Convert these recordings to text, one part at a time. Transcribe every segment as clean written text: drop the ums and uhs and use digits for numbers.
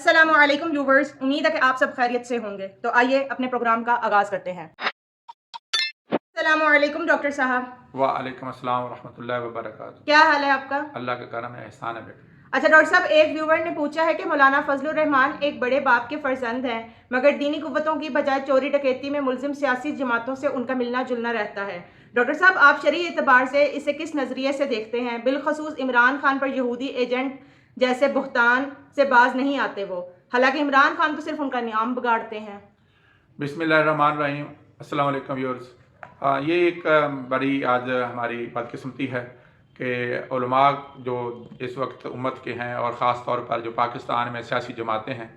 अस्सलामुअलैकुम व्यूवर्स, उम्मीद है कि आप सब खैरियत से होंगे। तो आइए अपने प्रोग्राम का आगाज़ करते हैं। अस्सलामुअलैकुम डॉक्टर साहब। वालेकुम अस्सलाम रहमतुल्लाहि व बरकातुहू। क्या हाल है आपका? अल्लाह का करम है, एहसान है बेटा। अच्छा डॉक्टर साहब, एक व्यूवर ने पूछा है कि मौलाना फजलुर रहमान एक बड़े बाप के फर्जंद हैं, मगर दीनी कुव्वतों की बजाय चोरी डकैती में मुलजिम सियासी जमातों से उनका मिलना जुलना रहता है। डॉक्टर साहब, आप शरई एतबार से इसे किस नज़रिए से देखते हैं? बिलखसूस इमरान खान पर यहूदी एजेंट जैसे बुहतान से बाज नहीं आते वो, हालांकि इमरान खान तो सिर्फ उनका नाम बिगाड़ते हैं। बिस्मिल्लाहिर्रहमानिर्रहीम। अस्सलाम वालेकुम व्यूअर्स। ये एक बड़ी आज हमारी बदकिस्मती है कि उलमा जो इस वक्त उम्मत के हैं और ख़ास तौर पर जो पाकिस्तान में सियासी जमातें हैं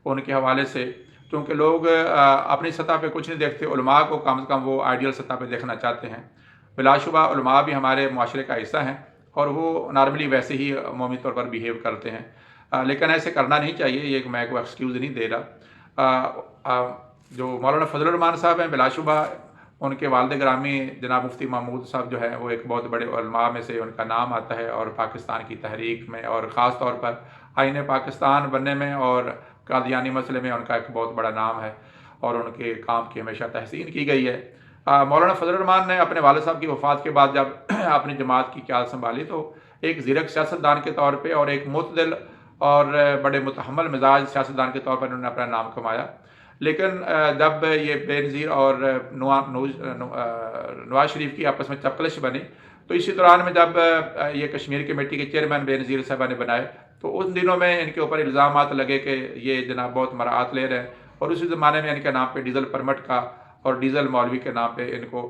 उनके हवाले से, क्योंकि लोग अपनी सतह पे कुछ नहीं देखते, उलमा को कम से कम वो आइडियल सतह पे देखना चाहते हैं। बिलाशुबा उलमा भी हमारे माशरे का हिस्सा हैं और वो नॉर्मली वैसे ही अमूमी तौर पर बिहेव करते हैं, लेकिन ऐसे करना नहीं चाहिए। ये मैं कोई एक्सक्यूज़ नहीं दे रहा। जो मौलाना फजलुर रहमान साहब हैं, बिलाशुबा उनके वालिद ग्रामी जनाब मुफ्ती महमूद साहब जो है वो एक बहुत बड़े उलमा में से उनका नाम आता है, और पाकिस्तान की तहरीक में और ख़ास तौर पर आईन पाकिस्तान बनने में और कादियानी मसले में उनका एक बहुत बड़ा नाम है और उनके काम की हमेशा तहसीन की गई है। मौलाना फजलुर रहमान ने अपने वालिद साहब की वफ़ात के बाद जब अपनी जमात की क़यादत संभाली तो एक ज़ीरक सियासतदान के तौर पर और एक मुतदिल और बड़े मुतहम्मल मिजाज सियासतदान के तौर पर उन्होंने अपना नाम कमाया। लेकिन जब ये बेनज़ीर और नवाज शरीफ की आपस में चपकलिश बनी, तो इसी दौरान में जब ये कश्मीर कमेटी के चेयरमैन बेनज़ीर साहबा ने बनाए, तो उन दिनों में इनके ऊपर इल्ज़ामात लगे कि ये जनाब बहुत मराहत ले रहे हैं, और उसी ज़माने में इनके नाम पे डीज़ल परमिट का और डीज़ल मौलवी के नाम पे इनको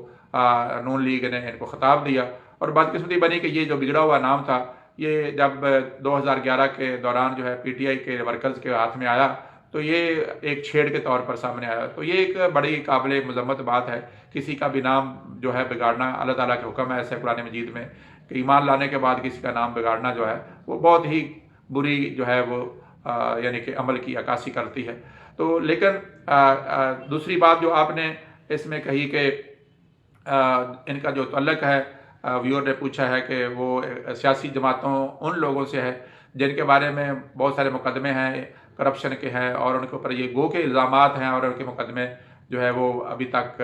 नून लीग ने इनको ख़िताब दिया। और बदकिस्मती बनी कि ये जो बिगड़ा हुआ नाम था, ये जब 2011 के दौरान जो है PTI के वर्कर्स के हाथ में आया तो ये एक छेड़ के तौर पर सामने आया। तो ये एक बड़ी काबिल मज़म्मत बात है, किसी का भी नाम जो है बिगाड़ना। अल्लाह ताला के हुक्म है ऐसे कुरान मजीद में कि ईमान लाने के बाद किसी का नाम बिगाड़ना जो है वो बहुत ही बुरी जो है वो यानी कि अमल की अक्कासी करती है। तो लेकिन दूसरी बात जो आपने इसमें कही कि इनका जो तल्लक है, व्यूअर ने पूछा है कि वो सियासी जमातों उन लोगों से है जिनके बारे में बहुत सारे मुकदमे हैं करप्शन के हैं और उनके ऊपर ये गो के इल्ज़ामात हैं और उनके मुकदमे जो है वो अभी तक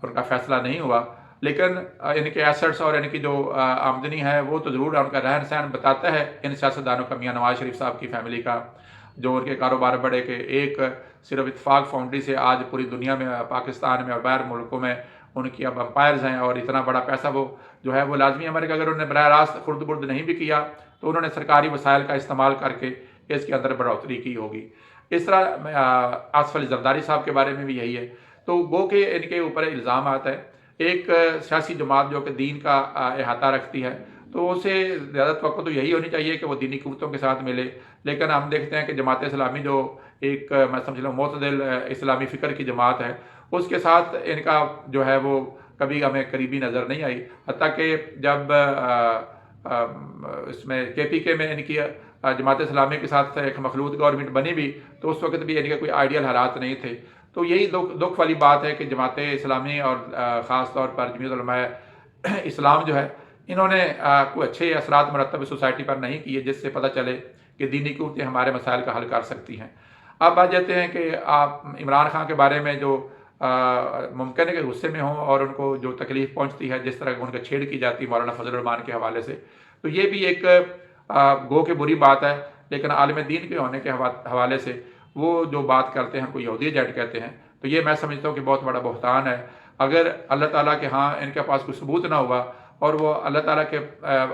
उनका फ़ैसला नहीं हुआ। लेकिन इनके एसेट्स और इनकी जो आमदनी है वो तो ज़रूर उनका रहन सहन बताता है इन सियासतदानों का, मियाँ नवाज शरीफ साहब की फैमिली का, जो उनके कारोबार बढ़े कि एक सिर्फ इत्तेफाक फाउंड्री से आज पूरी दुनिया में, पाकिस्तान में और बाहर मुल्कों में उनकी अब अम्पायर्स हैं, और इतना बड़ा पैसा वो जो है वो लाजमी अमर कि अगर उन्होंने बराह रास्त खुर्द बुर्द नहीं भी किया तो उन्होंने सरकारी वसाइल का इस्तेमाल करके इसके अंदर बढ़ोतरी की होगी। इस तरह आसिफ अली जरदारी साहब के बारे में भी यही है। तो गो के इनके ऊपर इल्ज़ाम आता है। एक सियासी जमात जो कि दीन का अहाता रखती है तो उसे ज़्यादा तवक्को तो यही होनी चाहिए कि वो दीनी कुव्वतों के साथ मिले, लेकिन हम देखते हैं कि जमात इस्लामी जो एक मैं समझ लूँ मुतदिल इस्लामी फ़िक्र की जमात है, उसके साथ इनका जो है वो कभी हमें करीबी नज़र नहीं आई। हत्ता कि जब इसमें KPK में इनकी जमात इस्लामी के साथ एक मखलूत गवर्नमेंट बनी भी, तो उस वक्त भी इनके कोई आइडियल हालात नहीं थे। तो यही दुख वाली बात है कि जमात इस्लामी और ख़ास तौर पर जमीयत उलमा इस्लाम जो है इन्होंने कोई अच्छे असरात मरतब सोसाइटी पर नहीं किए जिससे पता चले कि दीनी कुव्वतें हमारे मसाइल का हल कर सकती हैं। अब बात जाते हैं कि आप इमरान खान के बारे में जो मुमकिन है कि गुस्से में हों और उनको जो तकलीफ़ पहुँचती है, जिस तरह उनका छेड़ की जाती है मौलाना फजलुर रहमान के हवाले से, तो ये भी एक गो के बुरी बात है। लेकिन आलिम दीन के होने के हवाले से वो जो बात करते हैं उनको यहूदी एजेंट कहते हैं, तो ये मैं समझता हूँ कि बहुत बड़ा बहतान है। अगर अल्लाह ताला के हाँ इनके पास कोई सबूत ना हुआ और वो अल्लाह ताला के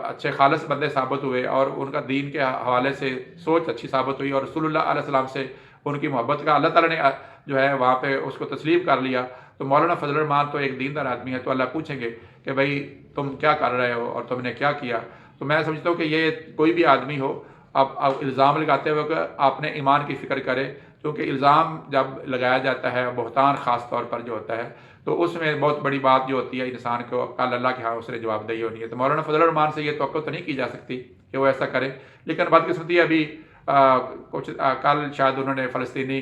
अच्छे खालिस बंदे साबित हुए और उनका दीन के हवाले से सोच अच्छी साबित हुई और रसूलुल्लाह अलैहि वसल्लम से उनकी मोहब्बत का अल्लाह ताला ने जो है वहाँ पे उसको तस्लीम कर लिया, तो मौलाना फजलुर रहमान तो एक दीनदार आदमी है, तो अल्लाह पूछेंगे कि भाई तुम क्या कर रहे हो और तुमने क्या किया। तो मैं समझता हूँ कि ये कोई भी आदमी हो, आप इल्ज़ाम लगाते हुए आपने ईमान की फ़िक्र करे, क्योंकि इल्ज़ाम जब लगाया जाता है बहतान ख़ास तौर पर जो होता है तो उसमें बहुत बड़ी बात जो होती है इंसान को कल अल्लाह के हाँ उसने जवाबदेही होनी है। तो मौलाना फजलुर रहमान से ये तवक्को तो नहीं की जा सकती कि वो ऐसा करें, लेकिन बदकिस्मती अभी कुछ कल शायद उन्होंने फ़लस्तीनी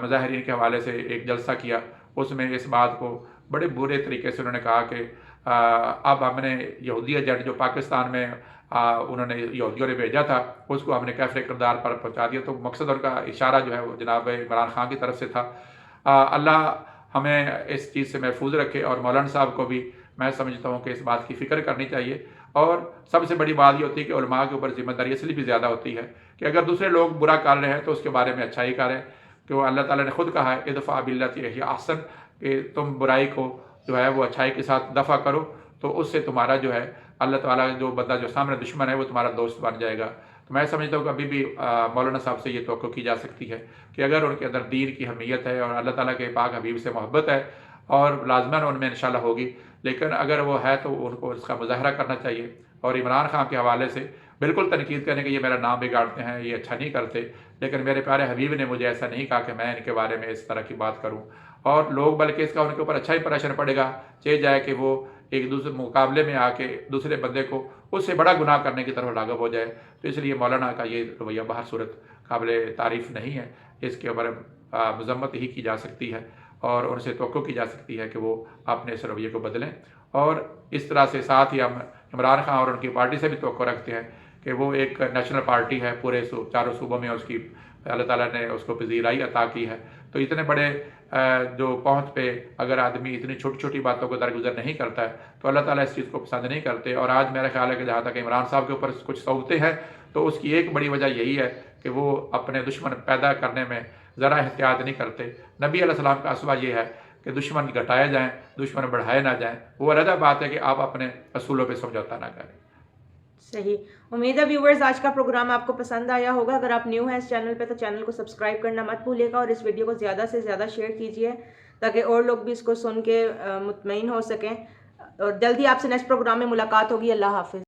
मुजाहिरीन के हवाले से एक जलसा किया, उसमें इस बात को बड़े बुरे तरीके से उन्होंने कहा कि अब हमने यहूदी एजेंट जो पाकिस्तान में उन्होंने यहूदियों ने भेजा था, उसको हमने कैफरे किरदार पर पहुँचा दिया। तो मकसद उनका इशारा जो है वो जनाब इमरान खान की तरफ से था। अल्लाह हमें इस चीज़ से महफूज रखे, और मौलाना साहब को भी मैं समझता हूँ कि इस बात की फ़िक्र करनी चाहिए। और सबसे बड़ी बात ये होती है कि उलमा के ऊपर ज़िम्मेदारी इसलिए भी ज़्यादा होती है कि अगर दूसरे लोग बुरा कर रहे हैं तो उसके बारे में अच्छाई करें, क्यों अल्लाह ताला ने खुद कहा है इदफ़ा बिल्लती हिय अहसन, कि तुम बुराई को जो है वो अच्छाई के साथ दफ़ा करो, तो उससे तुम्हारा जो है अल्लाह ताला जो बंदा जो सामने दुश्मन है वो तुम्हारा दोस्त बन जाएगा। तो मैं समझता हूँ कि अभी भी मौलाना साहब से ये तवक्को की जा सकती है कि अगर उनके अंदर दीन की अहमियत है और अल्लाह ताला के पाक हबीब से मोहब्बत है, और लाजमन उनमें इंशाल्लाह होगी, लेकिन अगर वो है तो उनको इसका मुजाहरा करना चाहिए। और इमरान खान के हवाले से बिल्कुल तनकीद करने कि ये मेरा नाम बिगाड़ते हैं, ये अच्छा नहीं करते, लेकिन मेरे प्यारे हबीब ने मुझे ऐसा नहीं कहा कि मैं इनके बारे में इस तरह की बात करूं। और लोग बल्कि इसका उनके ऊपर अच्छा ही प्रेशर पड़ेगा, चाहे जाए कि वो एक दूसरे मुकाबले में आके दूसरे बंदे को उससे बड़ा गुनाह करने की तरफ लागब हो जाए। तो इसलिए मौलाना का ये रवैया बाहर सूरत काबिल तारीफ़ नहीं है, इसके ऊपर मजम्मत ही की जा सकती है और उनसे तवक्को की जा सकती है कि वो अपने इस रवैये को बदलें। और इस तरह से साथ ही हम इमरान खान और उनकी पार्टी से भी तवक्को रखते हैं कि वो एक नेशनल पार्टी है, पूरे चारों सूबों में उसकी अल्लाह ताला ने उसको पजीराई अता की है। तो इतने बड़े जो पहुँच पे अगर आदमी इतनी छोटी छोटी बातों को दरगुजर नहीं करता है तो अल्लाह ताला इस चीज़ को पसंद नहीं करते। और आज मेरा ख्याल है कि जहाँ तक इमरान साहब के ऊपर कुछ सौगतें हैं तो उसकी एक बड़ी वजह यही है कि वो अपने दुश्मन पैदा करने में ज़रा एहतियात नहीं करते। नबी अलैहिस्सलाम का असवा ये है कि दुश्मन घटाए जाएँ, दुश्मन बढ़ाए ना जाएँ। वो अलग बात है कि आप अपने असूलों पे समझौता ना करें। सही। उम्मीद है व्यूवर्स आज का प्रोग्राम आपको पसंद आया होगा। अगर आप न्यू हैं इस चैनल पे तो चैनल को सब्सक्राइब करना मत भूलिएगा और इस वीडियो को ज़्यादा से ज़्यादा शेयर कीजिए ताकि और लोग भी इसको सुन के मुतमईन हो सकें। और जल्दी आपसे नेक्स्ट प्रोग्राम में मुलाकात होगी। अल्लाह हाफिज़।